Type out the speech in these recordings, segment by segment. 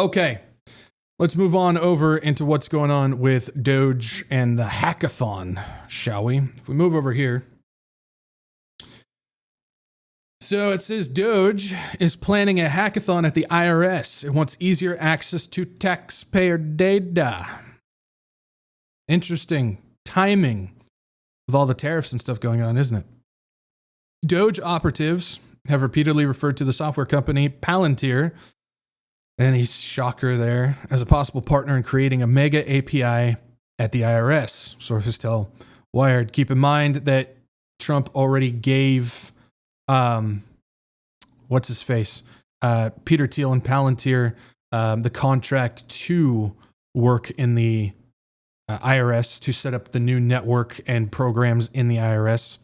Okay, let's move on over into what's going on with Doge and the Hackathon, shall we? If we move over here. So it says Doge is planning a hackathon at the IRS. It wants easier access to taxpayer data. Interesting timing with all the tariffs and stuff going on, isn't it? Doge operatives have repeatedly referred to the software company Palantir, and he's shocker there, as a possible partner in creating a mega API at the IRS. Sources tell Wired. Keep in mind that Trump already gave, what's his face, Peter Thiel and Palantir, the contract to work in the IRS to set up the new network and programs in the IRS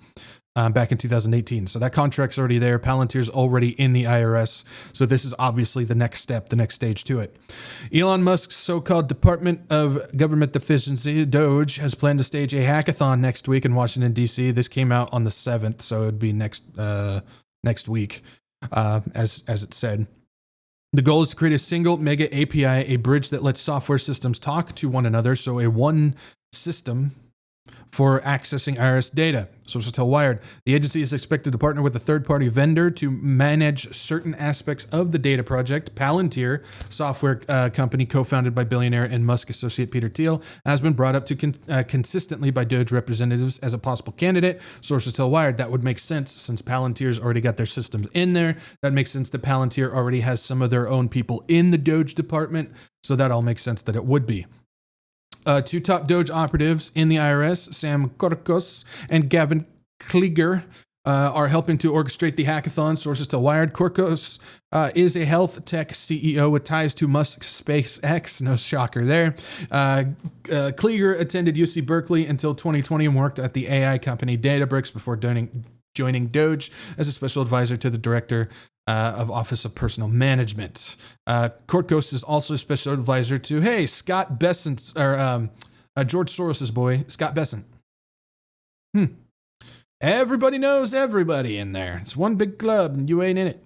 back in 2018. So that contract's already there. Palantir's already in the IRS. So this is obviously the next step, the next stage to it. Elon Musk's so-called Department of Government Efficiency, DOGE, has planned to stage a hackathon next week in Washington, D.C. This came out on the 7th, so it would be next week, as it said. The goal is to create a single mega API, a bridge that lets software systems talk to one another, so a one system for accessing IRS data. Sources tell Wired. The agency is expected to partner with a third-party vendor to manage certain aspects of the data project. Palantir, software company co-founded by billionaire and Musk associate Peter Thiel, has been brought up to consistently by DOGE representatives as a possible candidate. Sources tell Wired that would make sense since Palantir's already got their systems in there. That makes sense that Palantir already has some of their own people in the DOGE department, so that all makes sense that it would be. Two top DOGE operatives in the IRS, Sam Korkos and Gavin Klieger, are helping to orchestrate the hackathon. Sources tell Wired. Korkos is a health tech CEO with ties to Musk's SpaceX. No shocker there. Klieger attended UC Berkeley until 2020 and worked at the AI company Databricks before joining DOGE as a special advisor to the director of Office of Personal Management. Korkos is also a special advisor to, Scott Bessent, or George Soros's boy, Scott Bessent. Everybody knows everybody in there. It's one big club and you ain't in it.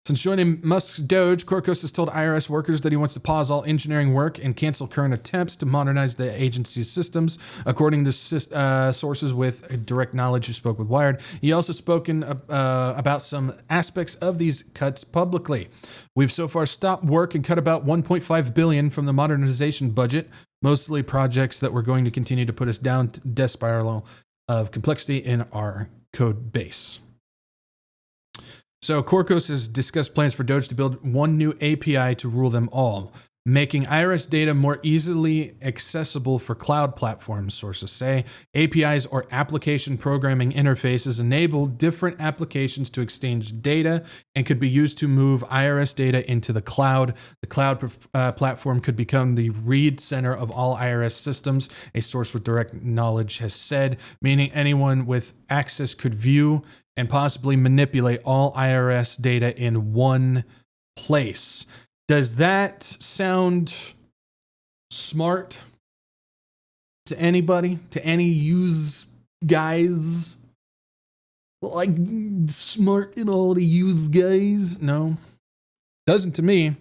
Since joining Musk's Doge, Korkos has told IRS workers that he wants to pause all engineering work and cancel current attempts to modernize the agency's systems, according to sources with direct knowledge who spoke with Wired. He also spoken about some aspects of these cuts publicly. We've so far stopped work and cut about $1.5 billion from the modernization budget, mostly projects that were going to continue to put us down death spiral of complexity in our code base. So Korkos has discussed plans for Doge to build one new API to rule them all, making IRS data more easily accessible for cloud platforms, sources say. APIs, or application programming interfaces, enable different applications to exchange data and could be used to move IRS data into the cloud. The cloud platform could become the read center of all IRS systems, a source with direct knowledge has said, meaning anyone with access could view and possibly manipulate all IRS data in one place. Does that sound smart to anybody? To any use guys? Like smart and all the use guys? No, doesn't to me.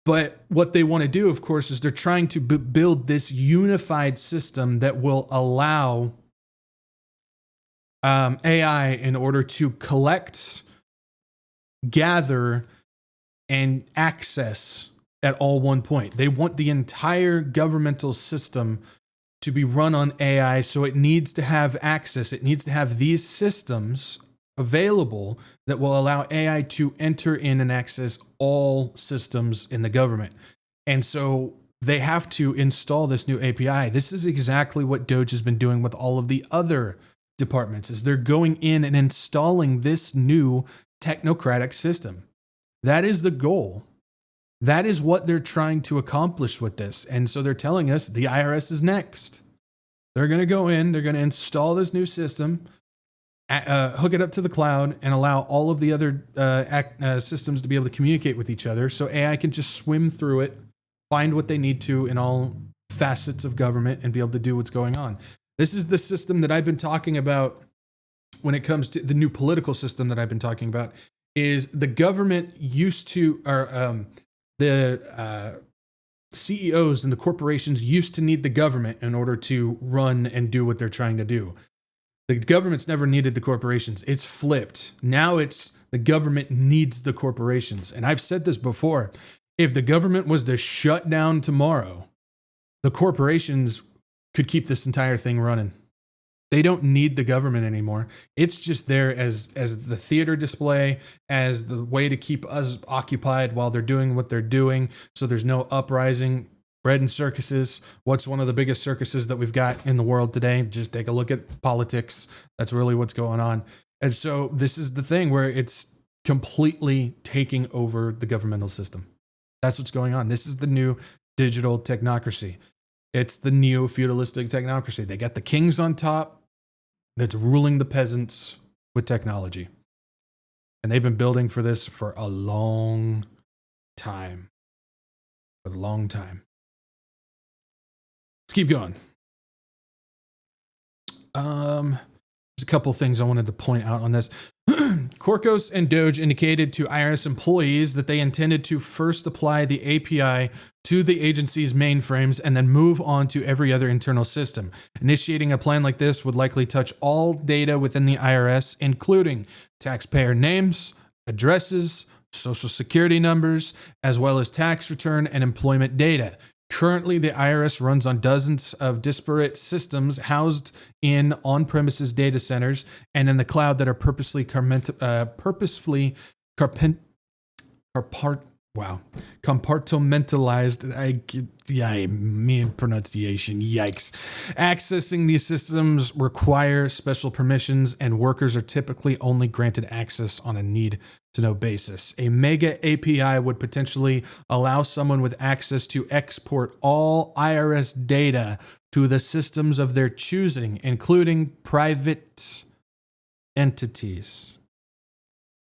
But what they want to do, of course, is they're trying to build this unified system that will allow AI in order to collect, gather, and access at all one point. They want the entire governmental system to be run on AI, so it needs to have access. It needs to have these systems available that will allow AI to enter in and access all systems in the government. And so they have to install this new API. This is exactly what Doge has been doing with all of the other departments, is they're going in and installing this new technocratic system. That is the goal. That is what they're trying to accomplish with this. And so they're telling us the IRS is next. They're going to go in, they're going to install this new system, hook it up to the cloud, and allow all of the other systems to be able to communicate with each other so AI can just swim through it, find what they need to in all facets of government, and be able to do what's going on. This is the system that I've been talking about when it comes to the new political system that I've been talking about, is the government used to, or the CEOs and the corporations used to need the government in order to run and do what they're trying to do. The government's never needed the corporations. It's flipped. Now it's the government needs the corporations. And I've said this before. If the government was to shut down tomorrow, the corporations could keep this entire thing running. They don't need the government anymore. It's just there as the theater display, as the way to keep us occupied while they're doing what they're doing. So there's no uprising. Bread and circuses. What's one of the biggest circuses that we've got in the world today? Just take a look at politics. That's really what's going on. And so this is the thing where it's completely taking over the governmental system. That's what's going on. This is the new digital technocracy. It's the neo-feudalistic technocracy. They got the kings on top that's ruling the peasants with technology. And they've been building for this for a long time. For a long time. Let's keep going. There's a couple things I wanted to point out on this. Corcos and DOGE indicated to IRS employees that they intended to first apply the API to the agency's mainframes and then move on to every other internal system. Initiating a plan like this would likely touch all data within the IRS, including taxpayer names, addresses, social security numbers, as well as tax return and employment data. Currently, the IRS runs on dozens of disparate systems housed in on-premises data centers and in the cloud that are purposefully compartmentalized. Me and pronunciation, yikes. Accessing these systems require special permissions, and workers are typically only granted access on a need-to-know basis. A mega API would potentially allow someone with access to export all IRS data to the systems of their choosing, including private entities.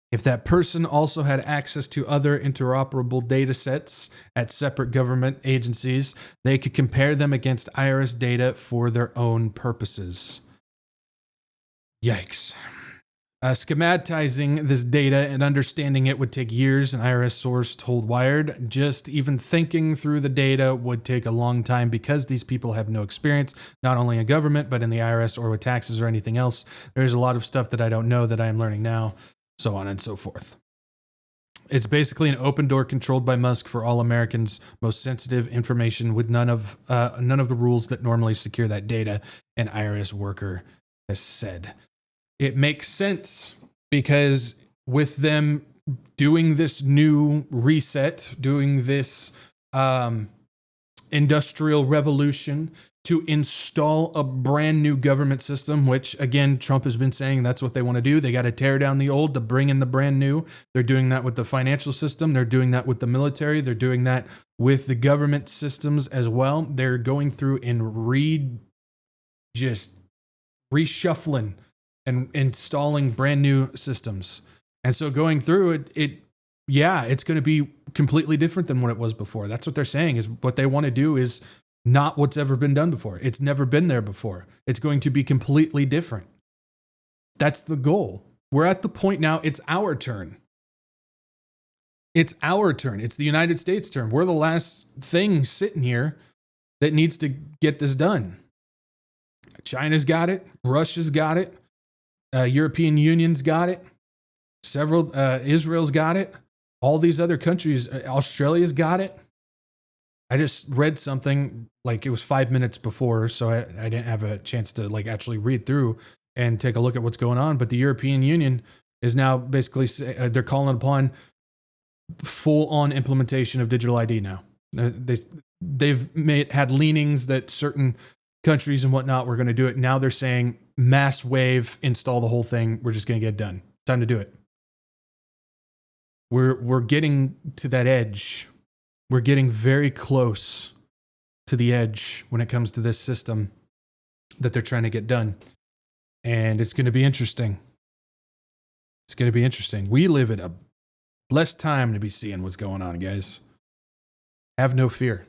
If that person also had access to other interoperable data sets at separate government agencies, they could compare them against IRS data for their own purposes. Yikes. Schematizing this data and understanding it would take years, an IRS source told Wired. Just even thinking through the data would take a long time because these people have no experience, not only in government, but in the IRS or with taxes or anything else. There's a lot of stuff that I don't know that I am learning now. So on and so forth. It's basically an open door controlled by Musk for all Americans' most sensitive information with none of the rules that normally secure that data, an IRS worker has said. It makes sense because with them doing this new reset, doing this industrial revolution, to install a brand new government system, which again, Trump has been saying that's what they want to do. They got to tear down the old to bring in the brand new. They're doing that with the financial system. They're doing that with the military. They're doing that with the government systems as well. They're going through and just reshuffling and installing brand new systems. And so going through it's going to be completely different than what it was before. That's what they're saying is what they want to do is not what's ever been done before. It's never been there before. It's going to be completely different. That's the goal. We're at the point now, it's our turn. It's our turn. It's the United States' turn. We're the last thing sitting here that needs to get this done. China's got it. Russia's got it. European Union's got it. Israel's got it. All these other countries, Australia's got it. I just read something, like it was 5 minutes before, so I didn't have a chance to actually read through and take a look at what's going on. But the European Union is now basically, they're calling upon full-on implementation of digital ID now. They've had leanings that certain countries and whatnot were going to do it. Now they're saying mass wave, install the whole thing. We're just going to get it done. Time to do it. We're getting to that edge. We're getting very close to the edge when it comes to this system that they're trying to get done. And it's going to be interesting. It's going to be interesting. We live in a blessed time to be seeing what's going on, guys. Have no fear.